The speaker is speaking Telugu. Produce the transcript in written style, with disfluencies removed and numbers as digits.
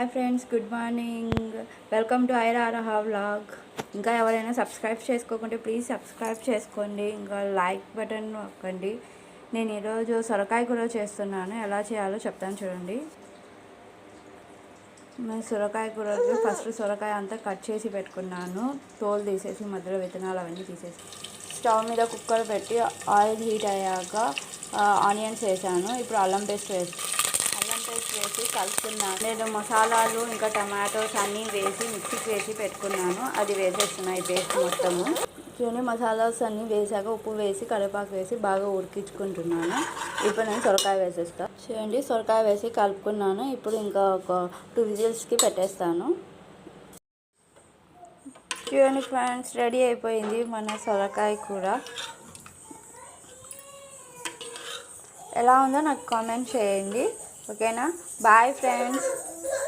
Hi friends, good morning. Welcome to ఐరారహా వ్లాగ్. ఇంకా ఎవరైనా సబ్స్క్రైబ్ చేసుకోకుంటే ప్లీజ్ సబ్స్క్రైబ్ చేసుకోండి, ఇంకా లైక్ బటన్ నొక్కండి. నేను ఈరోజు సొరకాయ కూర చేస్తున్నాను. ఎలా చేయాలో చెప్తాను చూడండి. నేను సొరకాయ కూరకి ఫస్ట్ సొరకాయ అంతా కట్ చేసి పెట్టుకున్నాను. తోలు తీసేసి మధ్యలో విత్తనాలు అవన్నీ తీసేసి స్టవ్ మీద కుక్కర్ పెట్టి ఆయిల్ హీట్ అయ్యాక ఆనియన్స్ వేసాను. ఇప్పుడు అల్లం పేస్ట్ వేసి కలుపుకున్నాను. నేను మసాలాలు ఇంకా టమాటోస్ అన్నీ వేసి మిక్సీకి వేసి పెట్టుకున్నాను. అది వేసేస్తున్నాను ఈ పేస్ట్ మొత్తము. చూడండి, మసాలాస్ అన్నీ వేసాక ఉప్పు వేసి కరివేపాకు వేసి బాగా ఉడికించుకుంటున్నాను. ఇప్పుడు నేను సొరకాయ వేసేస్తాను. చూడండి, సొరకాయ వేసి కలుపుకున్నాను. ఇప్పుడు ఇంకా ఒక 2 విజిల్స్కి పెట్టేస్తాను. చూడండి ఫ్రెండ్స్, రెడీ అయిపోయింది మన సొరకాయ కూర. ఎలా ఉందో నాకు కామెంట్ చేయండి. ఓకేనా? Bye friends.